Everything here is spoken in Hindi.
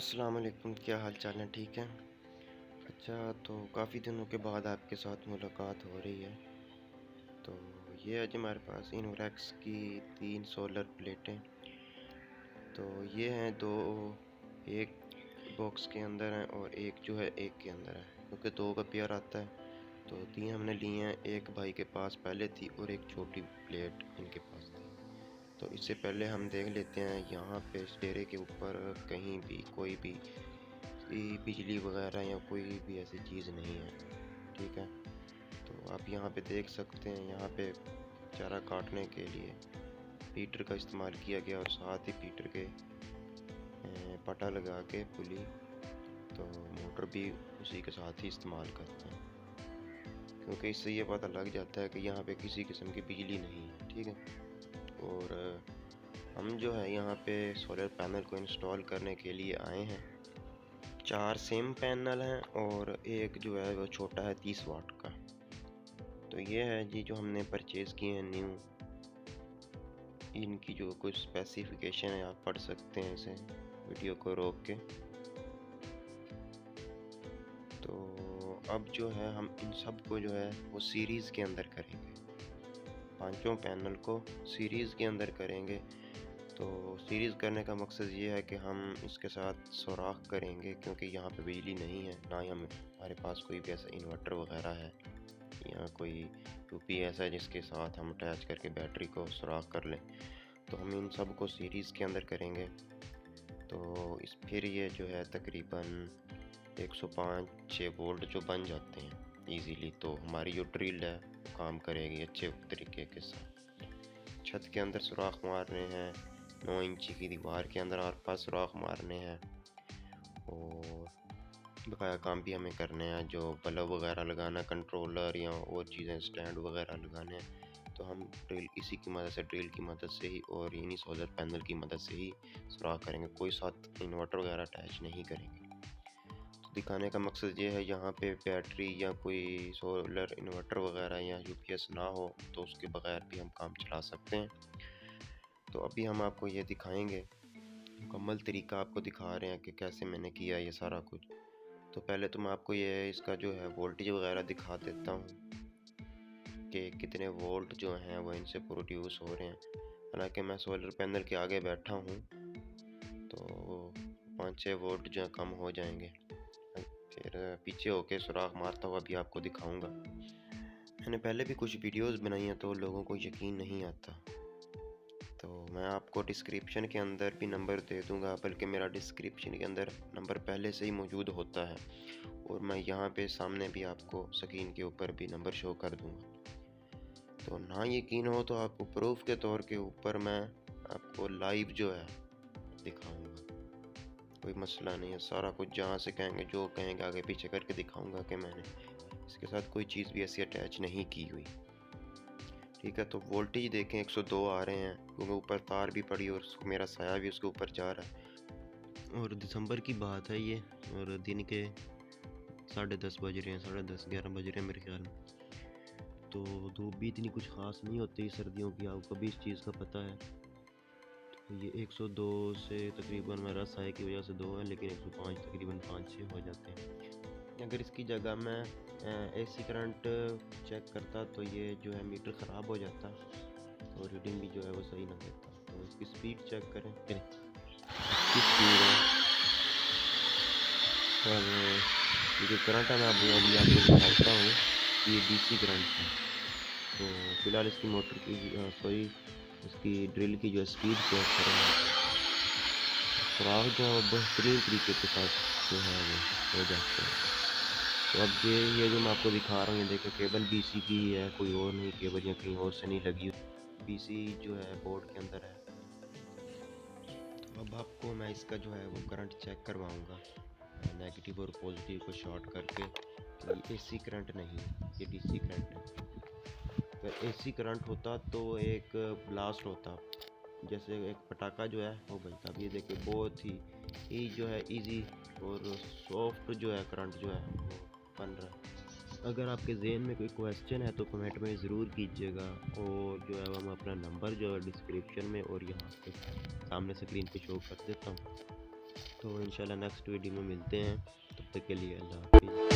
अस्सलाम वालेकुम, क्या हाल चाल है? ठीक है। अच्छा, तो काफ़ी दिनों के बाद आपके साथ मुलाकात हो रही है। तो ये है जी हमारे पास इनोरेक्स की 3 सोलर प्लेटें। तो ये हैं दो, एक बॉक्स के अंदर है और एक जो है एक के अंदर है, क्योंकि दो का पेयर आता है। तो 3 हमने लिए हैं, एक भाई के पास पहले थी और एक छोटी प्लेट इनके पास थी। तो इससे पहले हम देख लेते हैं यहाँ पे इस डेरे के ऊपर कहीं भी कोई भी बिजली वगैरह या कोई भी ऐसी चीज़ नहीं है। ठीक है, तो आप यहाँ पे देख सकते हैं, यहाँ पे चारा काटने के लिए पीटर का इस्तेमाल किया गया और साथ ही पीटर के पटा लगा के पुली, तो मोटर भी उसी के साथ ही इस्तेमाल करते हैं, क्योंकि इससे ये पता लग जाता है कि यहाँ पे किसी किस्म की बिजली नहीं है। ठीक है, और हम जो है यहाँ पे सोलर पैनल को इंस्टॉल करने के लिए आए हैं। 4 सेम पैनल हैं और एक जो है वो छोटा है 30 वाट का। तो ये है जी जो हमने परचेज़ किए हैं न्यू। इनकी जो कुछ स्पेसिफिकेशन है आप पढ़ सकते हैं इसे वीडियो को रोक के। तो अब जो है हम इन सब को जो है वो सीरीज़ के अंदर करेंगे, पांचों पैनल को सीरीज़ के अंदर करेंगे। तो सीरीज़ करने का मकसद ये है कि हम इसके साथ सुराख करेंगे, क्योंकि यहाँ पे बिजली नहीं है, ना ही हमारे पास कोई भी ऐसा इन्वर्टर वगैरह है या कोई यूपीएस है जिसके साथ हम अटैच करके बैटरी को सुराख कर लें। तो हम इन सब को सीरीज़ के अंदर करेंगे। तो फिर ये जो है तकरीबन 105-6 वोल्ट जो बन जाते हैं इजीली। तो हमारी जो ड्रिल है काम करेगी अच्छे तरीके के साथ। छत के अंदर सुराख मारने हैं, 9 इंची की दीवार के अंदर आर पास सुराख मारने हैं, और बकाया काम भी हमें करने हैं, जो बल्ब वगैरह लगाना, कंट्रोलर या और चीज़ें स्टैंड वगैरह लगाने हैं। तो हम ड्रिल इसी की मदद से, ड्रिल की मदद से ही और इन्हीं सोलर पैनल की मदद से ही सुराख करेंगे, कोई साथ इन्वर्टर वगैरह अटैच नहीं करेंगे। तो दिखाने का मकसद ये है, यहाँ पे बैटरी या कोई सोलर इन्वर्टर वगैरह या यूपीएस ना हो तो उसके बगैर भी हम काम चला सकते हैं। तो अभी हम आपको ये दिखाएंगे, मुकम्मल तरीका आपको दिखा रहे हैं कि कैसे मैंने किया ये सारा कुछ। तो पहले तो मैं आपको ये इसका जो है वोल्टेज वगैरह दिखा देता हूँ कि कितने वोल्ट जो हैं वो इनसे प्रोड्यूस हो रहे हैं। हालांकि मैं सोलर पैनल के आगे बैठा हूँ तो 5-6 वोल्ट जो कम हो जाएंगे। फिर पीछे होके सुराख मारता हुआ भी आपको दिखाऊंगा। मैंने पहले भी कुछ वीडियोस बनाई हैं तो लोगों को यकीन नहीं आता, तो मैं आपको डिस्क्रिप्शन के अंदर भी नंबर दे दूंगा, बल्कि मेरा डिस्क्रिप्शन के अंदर नंबर पहले से ही मौजूद होता है, और मैं यहाँ पे सामने भी आपको स्क्रीन के ऊपर भी नंबर शो कर दूंगा। तो ना यकीन हो तो आपको प्रूफ के तौर के ऊपर मैं आपको लाइव जो है दिखाऊंगा, कोई मसला नहीं है। सारा कुछ जहाँ से कहेंगे, जो कहेंगे आगे पीछे करके दिखाऊंगा कि मैंने इसके साथ कोई चीज़ भी ऐसी अटैच नहीं की हुई। ठीक है, तो वोल्टेज देखें 102 आ रहे हैं, क्योंकि ऊपर तार भी पड़ी और मेरा साया भी उसके ऊपर जा रहा है। और दिसंबर की बात है ये, और दिन के 10:30 बज रहे हैं, 10:30-11 बज रहे हैं मेरे ख्याल में। तो धूप भी इतनी कुछ ख़ास नहीं होती सर्दियों की, आपको भी इस चीज़ का पता है। तो ये 102 से तकरीबन मेरा साए की वजह से 2 है, लेकिन 105 तकरीबन 5-6 हो जाते हैं। अगर इसकी जगह मैं एसी करंट चेक करता तो ये जो है मीटर ख़राब हो जाता और रीडिंग भी जो है वो सही ना देता। तो इसकी स्पीड चेक करें, इसकी स्पीड है, और ये जो करंट है मैं अभी आपको दिखाता हूँ, ये डीसी करंट है। तो फ़िलहाल इसकी मोटर की इसकी ड्रिल की जो स्पीड चेक करें, सुराख जो बेहतरीन तरीके के साथ जो है वो हो जाते हैं। तो अब ये जो मैं आपको दिखा रहा हूँ, ये देखिए केबल बीसी की है, कोई और नहीं केबल या कहीं और से नहीं लगी, बीसी जो है बोर्ड के अंदर है। तो अब आपको मैं इसका जो है वो करंट चेक करवाऊँगा, नेगेटिव और पॉजिटिव को शॉर्ट करके। ये एसी करंट नहीं, ये डीसी करंट है। अगर एसी करंट होता तो एक ब्लास्ट होता, जैसे एक पटाखा जो है वो बजता। अब ये देखिए बहुत ही जो है इजी और सॉफ्ट जो है करंट जो है वो बन रहा है। अगर आपके जहन में कोई क्वेश्चन है तो कमेंट में ज़रूर कीजिएगा, और जो है मैं अपना नंबर जो है डिस्क्रिप्शन में और यहाँ पे सामने स्क्रीन पे शो कर देता हूँ। तो इंशाल्लाह नेक्स्ट वीडियो में मिलते हैं, तब तक के लिए अल्लाह हाफिज़।